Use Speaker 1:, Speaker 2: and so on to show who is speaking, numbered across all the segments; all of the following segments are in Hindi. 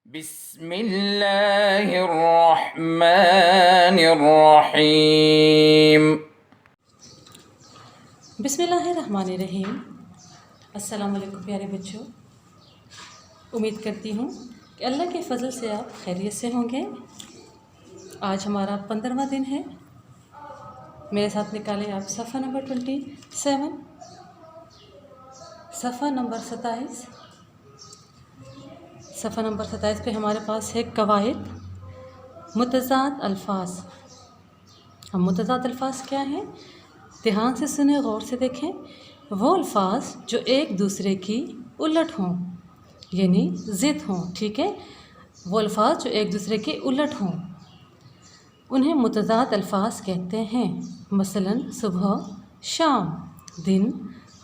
Speaker 1: बिस्मिल्लाहिर्रहमानिर्रहीम।
Speaker 2: बिस्मिल्लाहिर्रहमानिर्रहीम। अस्सलाम वालेकुम प्यारे बच्चों। उम्मीद करती हूँ कि अल्लाह के फ़ज़ल से आप खैरियत से होंगे। आज हमारा 15वां दिन है। मेरे साथ निकालें आप सफ़ा नंबर 27, सफ़ा नंबर 27। सफ़ा नंबर 27 पे हमारे पास है कवाइद मुतज़ाद अल्फाज। हम मुतज़ाद अल्फाज क्या हैं, ध्यान से सुने, गौर से देखें। वो अल्फाज जो एक दूसरे की उलट हों, यानी ज़िद हों, ठीक है। वो अल्फाज जो एक दूसरे के उलट हों उन्हें मुतज़ाद अल्फाज कहते हैं। मसलन सुबह, शाम, दिन,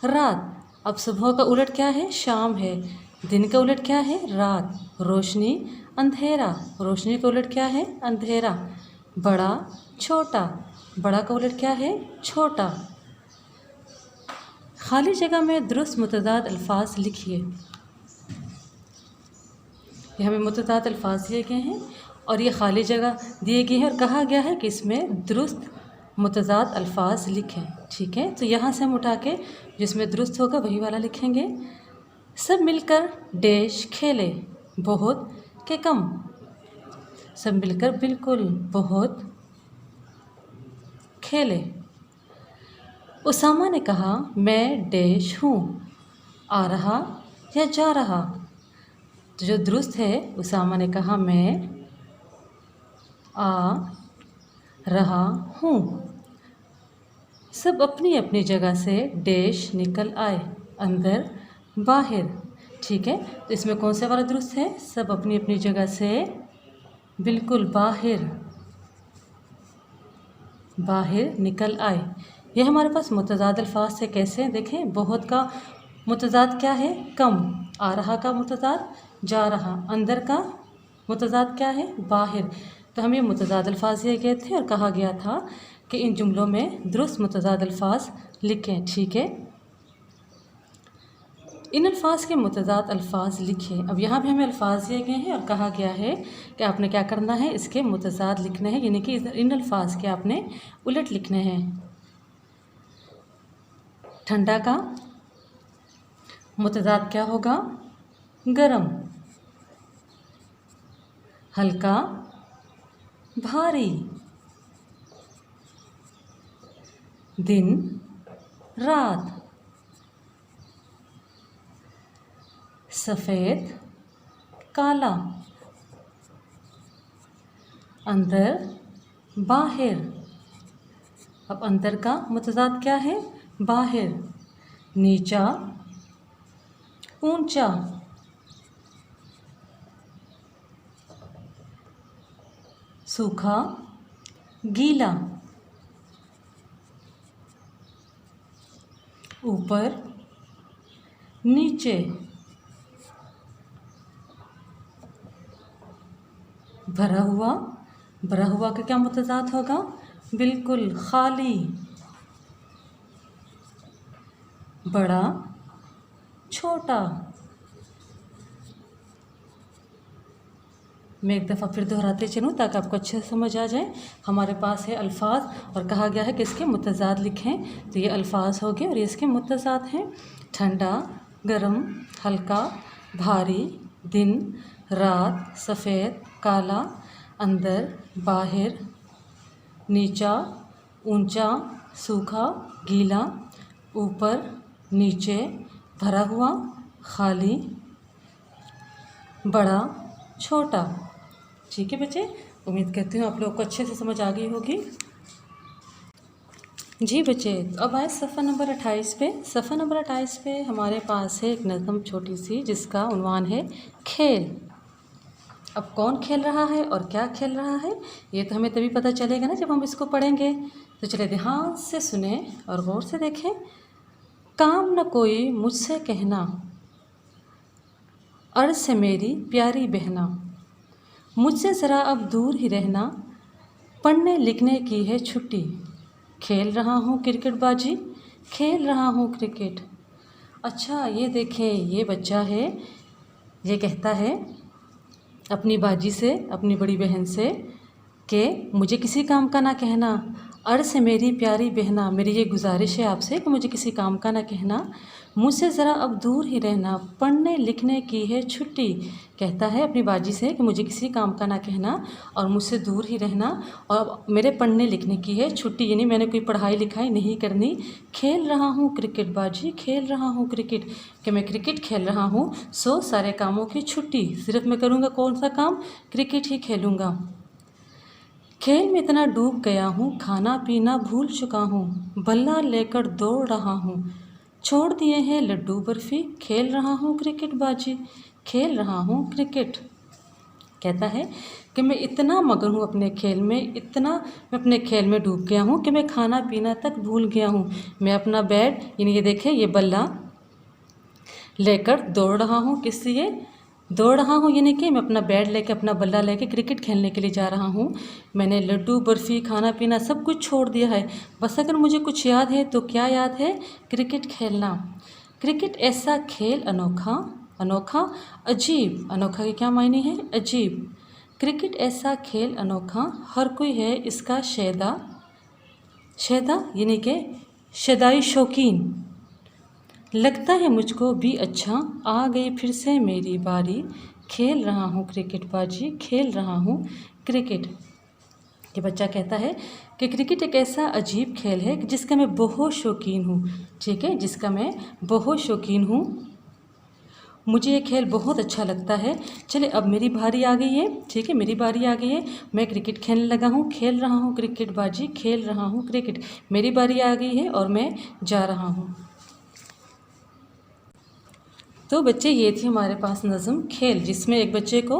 Speaker 2: रात। अब सुबह का उलट क्या है, शाम है। दिन का उलट क्या है, रात। रोशनी, अंधेरा। रोशनी का उलट क्या है, अंधेरा। बड़ा, छोटा। बड़ा का उलट क्या है, छोटा। खाली जगह में दुरुस्त मुतज़ाद अल्फाज लिखिए। ये हमें मुतज़ाद अल्फाज दिए गए हैं और ये खाली जगह दिए गई है और कहा गया है कि इसमें दुरुस्त मुतज़ाद अल्फाज लिखें, ठीक है। तो यहाँ से हम उठा के जिसमें दुरुस्त होगा वही वाला लिखेंगे। सब मिलकर डैश खेले, बहुत के कम। सब मिलकर बिल्कुल, बहुत, खेले। उसामा ने कहा मैं डैश हूँ, आ रहा या जा रहा। तो जो दुरुस्त है, उसामा ने कहा मैं आ रहा हूँ। सब अपनी अपनी जगह से डैश निकल आए, अंदर बाहर, ठीक है। तो इसमें कौन से वाला दुरुस्त है, सब अपनी अपनी जगह से बिल्कुल बाहर, बाहर निकल आए। ये हमारे पास मुतज़ाद अल्फाज से कैसे देखें। बहुत का मुतज़ाद क्या है, कम। आ रहा का मुतज़ाद जा रहा। अंदर का मुतज़ाद क्या है, बाहर। तो हमें मुतज़ाद अल्फाज दिए गए थे और कहा गया था कि इन जुमलों में दुरुस्त मुतज़ाद अल्फाज लिखें, ठीक है। इन अल्फाज के मुतज़ाद अल्फाज लिखें। अब यहाँ भी हमें अल्फाज दिए गए हैं और कहा गया है कि आपने क्या करना है, इसके मुतज़ाद लिखने हैं, यानी कि इन अल्फाज के आपने उलट लिखने हैं। ठंडा का मुतज़ाद क्या होगा, गरम। हल्का, भारी। दिन, रात। सफ़ेद, काला। अंदर, बाहर। अब अंदर का मुतज़ाद क्या है, बाहर। नीचा, ऊंचा। सूखा, गीला। ऊपर, नीचे। भरा हुआ, भरा हुआ का क्या मुतज़ाद होगा, बिल्कुल खाली। बड़ा, छोटा। मैं एक दफ़ा फिर दोहराते चलूँ ताकि आपको अच्छे से समझ आ जाए। हमारे पास है अल्फाज और कहा गया है कि इसके मुतज़ाद लिखें। तो ये अल्फाज हो गए और ये इसके मुतज़ाद हैं। ठंडा, गरम, हल्का, भारी। दिन, रात, सफ़ेद, काला। अंदर, बाहर, नीचा, ऊंचा, सूखा, गीला। ऊपर, नीचे, भरा हुआ, खाली, बड़ा, छोटा। ठीक है बच्चे, उम्मीद करती हूँ आप लोग को अच्छे से समझ आ गई होगी। जी बच्चे, अब आए सफ़ा नंबर 28 पे। सफ़ा नंबर 28 पे हमारे पास है एक नज़म छोटी सी जिसका उन्वान है खेल। अब कौन खेल रहा है और क्या खेल रहा है ये तो हमें तभी पता चलेगा ना जब हम इसको पढ़ेंगे। तो चलिए ध्यान से सुने और गौर से देखें। काम न कोई मुझसे कहना, अर्ज़ से मेरी प्यारी बहना। मुझसे ज़रा अब दूर ही रहना, पढ़ने लिखने की है छुट्टी। खेल रहा हूँ क्रिकेट बाजी, खेल रहा हूँ क्रिकेट। अच्छा ये देखें, ये बच्चा है, ये कहता है अपनी बाजी से, अपनी बड़ी बहन से कि मुझे किसी काम का ना कहना। अर्ज़ है मेरी प्यारी बहना, मेरी ये गुजारिश है आपसे कि मुझे किसी काम का ना कहना। मुझसे ज़रा अब दूर ही रहना, पढ़ने लिखने की है छुट्टी। कहता है अपनी बाजी से कि मुझे किसी काम का ना कहना और मुझसे दूर ही रहना, और मेरे पढ़ने लिखने की है छुट्टी, यानी मैंने कोई पढ़ाई लिखाई नहीं करनी। खेल रहा हूँ क्रिकेट बाजी, खेल रहा हूँ क्रिकेट, कि मैं क्रिकेट खेल रहा हूँ, सो सारे कामों की छुट्टी। सिर्फ मैं करूँगा कौन सा काम? क्रिकेट ही खेलूँगा। खेल में इतना डूब गया हूँ, खाना पीना भूल चुका हूँ, बल्ला लेकर दौड़ रहा हूँ, छोड़ दिए हैं लड्डू बर्फ़ी, खेल रहा हूँ क्रिकेट बाजी, खेल रहा हूँ क्रिकेट। कहता है कि मैं इतना मगन हूँ अपने खेल में, इतना मैं अपने खेल में डूब गया हूँ कि मैं खाना पीना तक भूल गया हूँ। मैं अपना बैट, यानी ये देखें ये बल्ला लेकर दौड़ रहा हूँ। किस लिए दौड़ रहा हूँ? यानी कि मैं अपना बैट लेके, अपना बल्ला लेके क्रिकेट खेलने के लिए जा रहा हूँ। मैंने लड्डू बर्फ़ी खाना पीना सब कुछ छोड़ दिया है, बस अगर मुझे कुछ याद है तो क्या याद है? क्रिकेट खेलना। क्रिकेट ऐसा खेल अनोखा, अनोखा अजीब, अनोखा के क्या मायने हैं? अजीब। क्रिकेट ऐसा खेल अनोखा, हर कोई है इसका शैदा, शैदा यानी कि शैदाई शौकीन। लगता है मुझको भी अच्छा, आ गई फिर से मेरी बारी, खेल रहा हूँ क्रिकेट बाजी, खेल रहा हूँ क्रिकेट। ये बच्चा कहता है कि क्रिकेट एक ऐसा अजीब खेल है जिसका मैं बहुत शौकीन हूँ। ठीक है, जिसका मैं बहुत शौकीन हूँ, मुझे ये खेल बहुत अच्छा लगता है। चले अब मेरी बारी आ गई है, ठीक है, मेरी बारी आ गई है, मैं क्रिकेट खेलने लगा हूँ, खेल रहा हूँ क्रिकेट बाजी, खेल रहा हूँ क्रिकेट। मेरी बारी आ गई है और मैं जा रहा हूँ। तो बच्चे ये थी हमारे पास नज़म खेल, जिसमें एक बच्चे को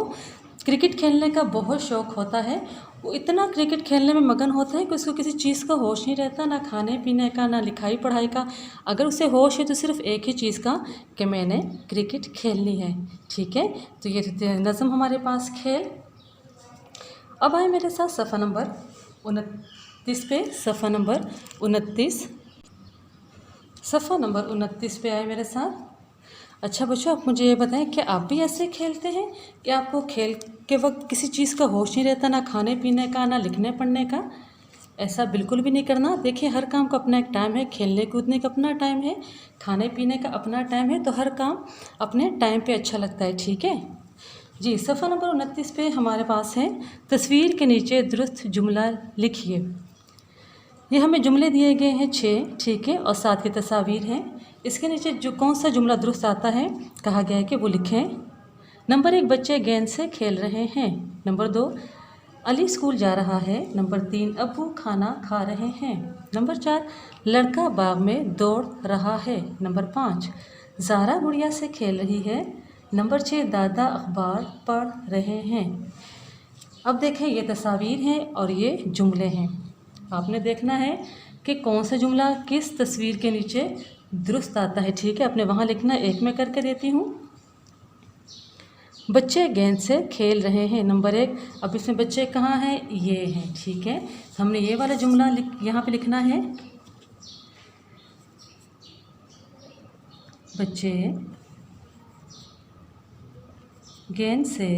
Speaker 2: क्रिकेट खेलने का बहुत शौक़ होता है। वो इतना क्रिकेट खेलने में मगन होता है कि उसको किसी चीज़ का होश नहीं रहता, ना खाने पीने का, ना लिखाई पढ़ाई का। अगर उसे होश है तो सिर्फ एक ही चीज़ का, कि मैंने क्रिकेट खेलनी है। ठीक है, तो ये थी नज़म हमारे पास खेल। अब आए मेरे साथ सफ़ा नंबर 29 पे, सफ़ा नंबर 29, सफ़ा नंबर 29 पे आए मेरे साथ। अच्छा बच्चों, आप मुझे ये बताएं कि आप भी ऐसे खेलते हैं कि आपको खेल के वक्त किसी चीज़ का होश नहीं रहता, ना खाने पीने का, ना लिखने पढ़ने का? ऐसा बिल्कुल भी नहीं करना। देखिए हर काम का अपना एक टाइम है, खेलने कूदने का अपना टाइम है, खाने पीने का अपना टाइम है, तो हर काम अपने टाइम पे अच्छा लगता है। ठीक है जी। सफ़ा नंबर 29 पे हमारे पास है, तस्वीर के नीचे दुरुस्त जुमला लिखिए। ये हमें जुमले दिए गए हैं 6, ठीक है, और 7 की तस्वीर हैं। इसके नीचे जो कौन सा जुमला दुरुस्त आता है, कहा गया है कि वो लिखें। नंबर 1, बच्चे गेंद से खेल रहे हैं। नंबर 2, अली स्कूल जा रहा है। नंबर 3, अब्बू खाना खा रहे हैं। नंबर 4, लड़का बाग में दौड़ रहा है। नंबर 5, ज़ारा गुड़िया से खेल रही है। नंबर 6, दादा अखबार पढ़ रहे हैं। अब देखें ये तस्वीर हैं और ये जुमले हैं। आपने देखना है कि कौन सा जुमला किस तस्वीर के नीचे दुरुस्त आता है। ठीक है, आपने वहाँ लिखना। एक में करके देती हूँ। बच्चे गेंद से खेल रहे हैं, नंबर 1। अब इसमें बच्चे कहाँ हैं? ये हैं। ठीक है, हमने ये वाला जुमला यहाँ पे लिखना है, बच्चे गेंद से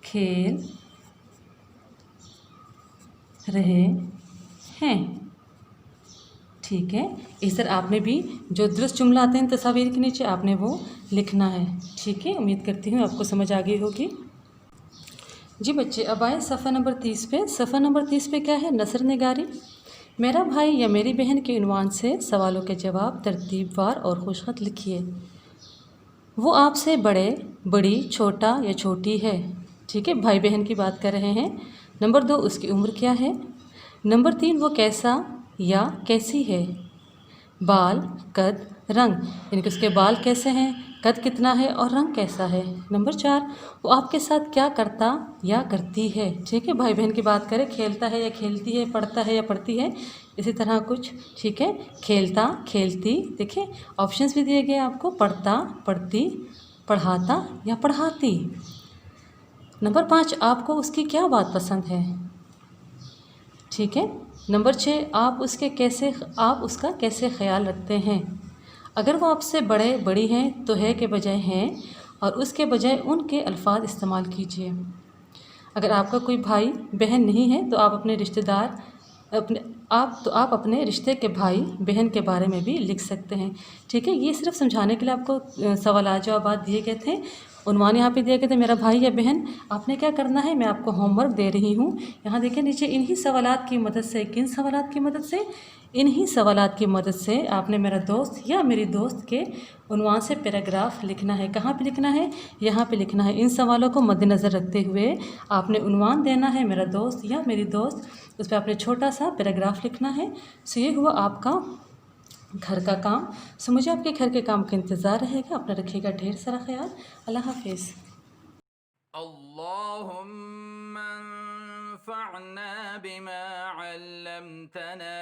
Speaker 2: खेल रहे हैं। ठीक है, इस तरह आपने भी जो दुरुस्त जुमला आते हैं तस्वीर के नीचे, आपने वो लिखना है। ठीक है, उम्मीद करती हूँ आपको समझ आ गई होगी। जी बच्चे, अब आए सफ़ा नंबर 30 पे। सफ़ा नंबर 30 पे क्या है? नसर निगारी। मेरा भाई या मेरी बहन के उन्वान से सवालों के जवाब तरतीबवार और खुशखत लिखिए। वो आपसे बड़े, बड़ी, छोटा या छोटी है। ठीक है, भाई बहन की बात कर रहे हैं। नंबर 2, उसकी उम्र क्या है। नंबर 3, वो कैसा या कैसी है। बाल, कद, रंग, यानी कि उसके बाल कैसे हैं, कद कितना है और रंग कैसा है। नंबर 4, वो आपके साथ क्या करता या करती है। ठीक है, भाई बहन की बात करें, खेलता है या खेलती है, पढ़ता है या पढ़ती है, इसी तरह कुछ। ठीक है, खेलता, खेलती। देखिए ऑप्शंस भी दिए गए आपको, पढ़ता, पढ़ती, पढ़ाता या पढ़ाती। नंबर 5, आपको उसकी क्या बात पसंद है। ठीक है। नंबर 6, आप उसका कैसे ख्याल रखते हैं। अगर वो आपसे बड़े, बड़ी हैं तो है के बजाय हैं, और उसके बजाय उनके अल्फाज इस्तेमाल कीजिए। अगर आपका कोई भाई बहन नहीं है तो आप अपने रिश्तेदार आप अपने रिश्ते के भाई बहन के बारे में भी लिख सकते हैं। ठीक है, ये सिर्फ समझाने के लिए आपको सवालात जवाबात दिए गए थे। उन्वान यहाँ पे दिए गए थे मेरा भाई या बहन। आपने क्या करना है, मैं आपको होमवर्क दे रही हूँ। यहाँ देखिए नीचे इन्हीं सवालात की मदद से, किन सवालात की मदद से, इन्हीं सवालात की मदद से आपने मेरा दोस्त या मेरी दोस्त के उन्वान से पैराग्राफ लिखना है। कहाँ पे लिखना है, यहाँ पे लिखना है। इन सवालों को मद्देनज़र रखते हुए आपने उन्वान देना है मेरा दोस्त या मेरी दोस्त, उस पर आपने छोटा सा पैराग्राफ लिखना है। सो ये हुआ आपका घर का काम। सो मुझे आपके घर के काम का इंतज़ार रहेगा। अपना रखिएगा ढेर सारा ख्याल। अल्लाह हाफिज़।
Speaker 1: अल्लाहुम्मा अंफ़अना बिमा अल्लमतना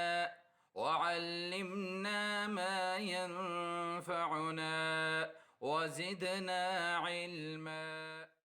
Speaker 1: वअल्लिमना मा यंफ़अुना वज़िदना इल्मा।